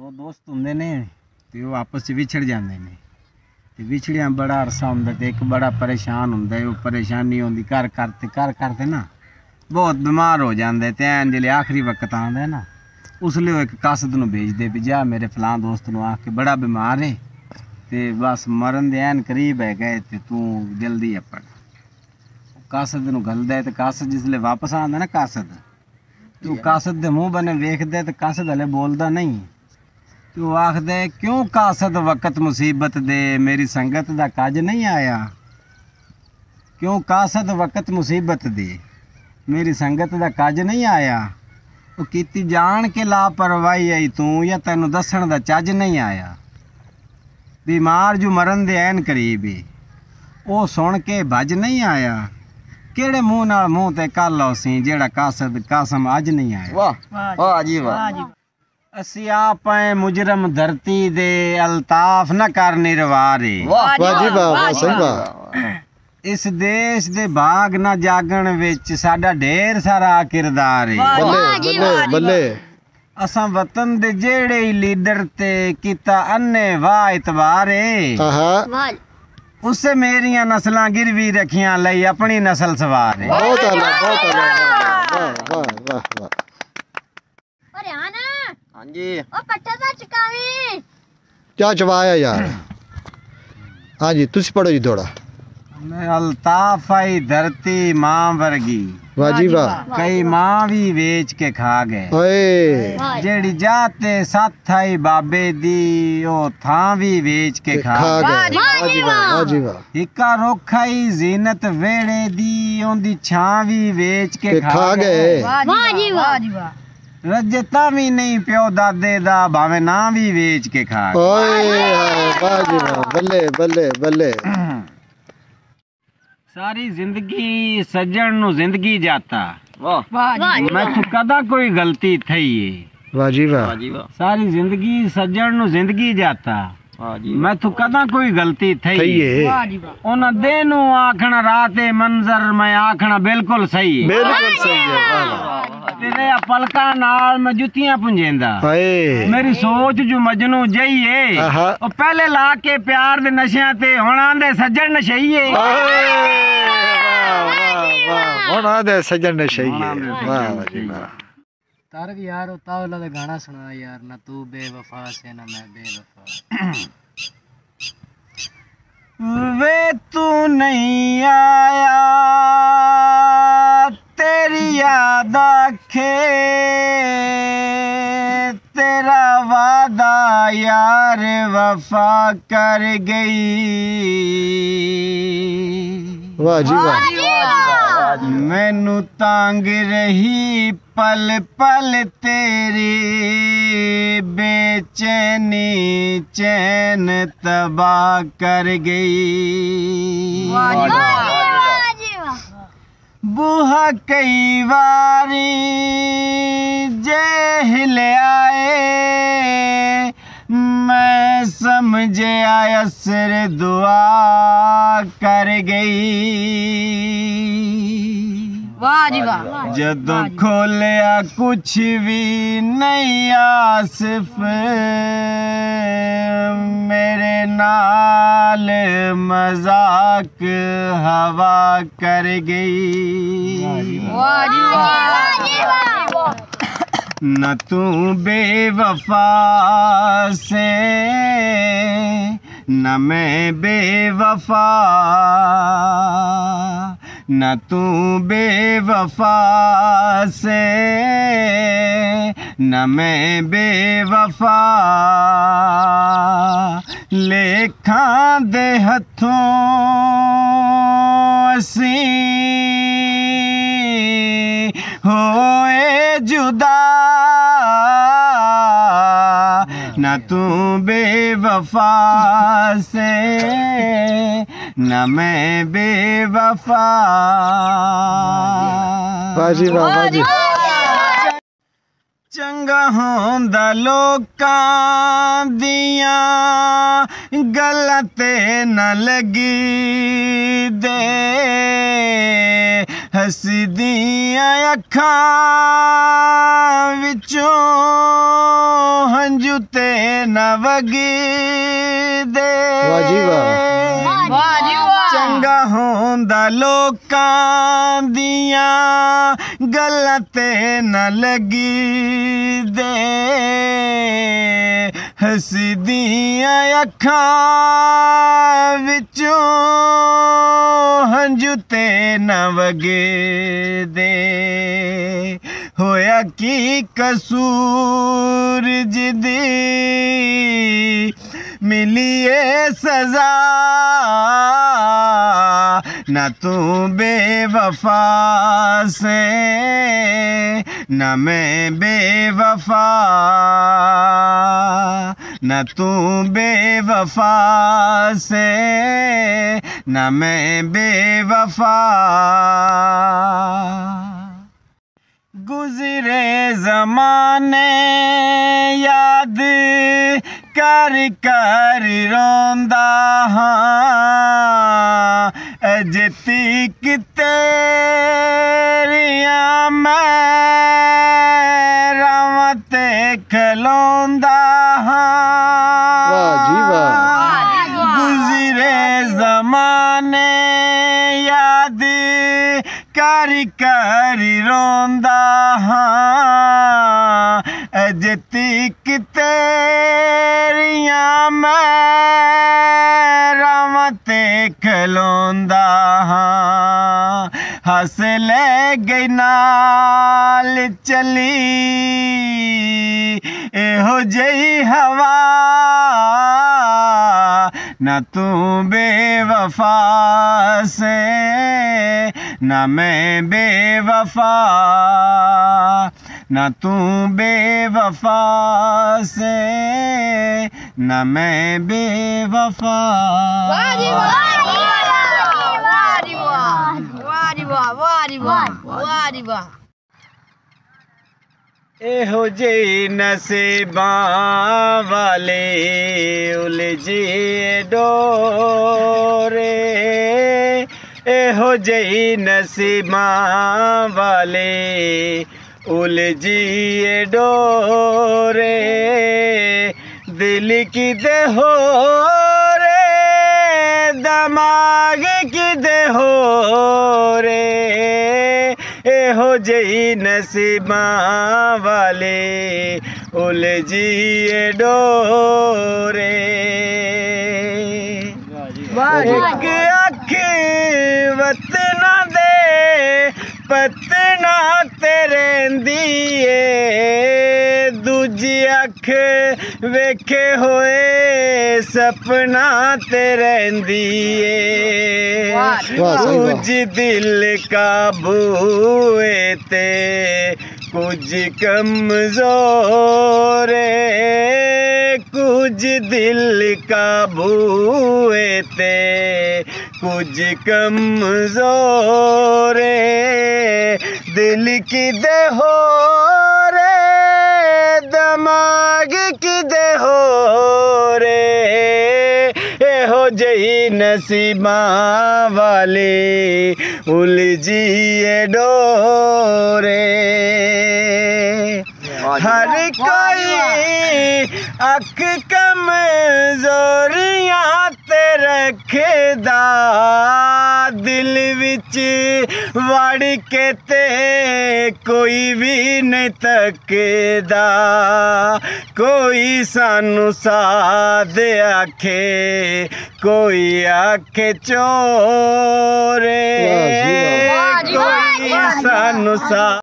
दो दोस्त होंगे ने ते वो आपस च विछड़ जाते हैं ते विछड़िया बड़ा अरसा होंदा ते एक बड़ा परेशान होंदा है। वो परेशानी होंदी कर करते ना बहुत बीमार हो जाते ते ऐन जिले आखिरी वक्त आंदा है ना उसलिए वो एक कासद नूं भेजदे भी जा मेरे फलां दोस्त नूं आख के बड़ा बीमार है ते बस मरन दे ऐन करीब है गए ते तू जल्दी अपन कासद नूं घलदा है ते कासद जिसले वापस आंदा ना कासद तू कासद दे मुँह बने वेखदा ते कासद हले बोलदा नहीं। तू आखदे क्यों कासद वक्त मुसीबत दे मेरी संगत दा काज नहीं आया। क्यों कासद वक्त मुसीबत दे मेरी संगत दा काज नहीं आया। वो कीती जान के लापरवाही आई तू या तैनू दसण दा चज नहीं आया। बीमार जो मरन दे ऐन करीब वो सुन के भज नहीं आया। केड़े मुँह नाल मुँह ते कर लो सी जेड़ा कासद कासम अज नहीं आया। वाह वाह जी वाह। असी आप मुजरम धरती दे अल्ताफ न कर निर्वारे। वाह जी वाह सही वाह। इस देश दे भाग न जागण विच साडा ढेर सारा किरदार है। बल्ले बल्ले बल्ले। असां वतन दे जेड़े ही लीडर ते कीता अन्ने वाह इतबार है। उससे मेरियां नस्लां गिरवी रखियां लई अपनी नस्ल सवार है। बहुत आला बहुत आला। वाह वाह वाह वाह। अरे आना हाँ जी ओ पट्टा दा चकावी क्या चबाया यार। हाँ जी तुसी पढ़ो जी थोड़ा। मैं अल्ताफ आई धरती मां वर्गी वाह जी वाह। कई मां भी वेच के खा गए। ओए जेड़ी जाते साथ आई बाबे दी ओ थां भी वेच के खा गए। गए। वाह जी वाह वाह जी वाह। हिक्का रोखा ही जीनत वेड़े दी ओंदी छां भी वेच के खा गए। वाह जी वाह। रजता भी नहीं प्यो दादे दा भावे ना भी वेच के खा गए। ओए वाह जी वाह बल्ले बल्ले बल्ले। सारी जिंदगी सज्जन नु जिंदगी जाता। वाह मैं तो कदा कोई गलती थई है। वाह जी वाह। सारी जिंदगी सज्जन नु जिंदगी जाता। मैं तो कदा कोई गलती थई है। उन्हां देनू आखना रात मंजर मैं आखना बिल्कुल सही है। बिल्कुल सही है। वाह तेरे पलका नाल मैं जुतियां पुंजेंदा। मेरी सोच जो मजनू जई है ओ पहले ला के प्यार दे नशियां ते हुण आंदे सज्जन नशई है। हुण आंदे सज्जन नशई है। वाह जी वाह। तारक यार तावला दा गाना सुना यार ना तू बेवफा से ना मैं बेवफा। वे तू नहीं आया तेरी याद आखे तेरा वादा यार वफा कर गई। वाह जी वाह। मैनू तांग रही पल पल तेरी बेचैनी चैन तबाह कर गई। बूहा कई बारी जेल आए मैं समझे असर दुआ कर गई। वाह जी वाह। जदों खोलिया कुछ भी नहीं आसिफ मेरे नाल मजाक हवा कर गई। वाह जी वाह। न तू बेवफा से न मैं बेवफा न तू बेवफा से न मैं बेवफा लेखा दे हथों असी होए जुदा न तू बेवफा से न मैं बेवफा। वाह जी वाह वाह जी। चंगा होंदा लोकां दियां गल्लां ते न लगी दे हसदियां अखां विचों हंजू ते न वगी दे वाह जी वाह। वाह जी वाह चंगा होंदा लोकां दियां गल्लां ते न लगी दे हसदियां अखां विचों हंजू ते न वगे दे होया की कसूर जिदी मिलिए सजा न तू बेवफा से न मैं बेवफा न तू बेवफा से न मैं बेवफा गुजरे ज़माने याद कर कर रोंदा हाँ अजे तक तेरियां मैं रावां ते खलोंदा हाँ वाह जी वाह। गुजरे ज़माने याद कर कर रोंदा हाँ अजे तक तेरियां मैं रावां ते खलोंदा हाँ हस ले गई नाल चली एहो जही हवा न तू बेवफा से न मैं बेवफा न तू बेवफा से न मैं बेवफा वाह जी वाह वाह जी वाह वाह जी वाह वाह जी वाह वाह जी वाह एहो जे नसीबां वाले उलझे डोरे एहो जे नसीबां वाले उलझिए डोरे दिल की दे हो रे दिमाग की दे हो रे एहो जही नसीबां वाले उलझिए डोरे एक अख वतना दे पतना तेरे दिए दूजी अख वेखे होए सपना तेरे दिए वाह सही वाह। कुछ दिल काबू ते कुछ कमजोर कुछ दिल काबू ते कुछ कमजोर दिल की दे हो रे दिमाग की दे हो रे एहो जही नसीबां वाले उलझिए डोरे हर कोई अख कमजोरियां ते रखदा दिल विच वड़ के ते कोई भी नहीं तकदा कोई सानू साध आखे कोई आखे चोरे वाह जी वाह। कोई सानू सा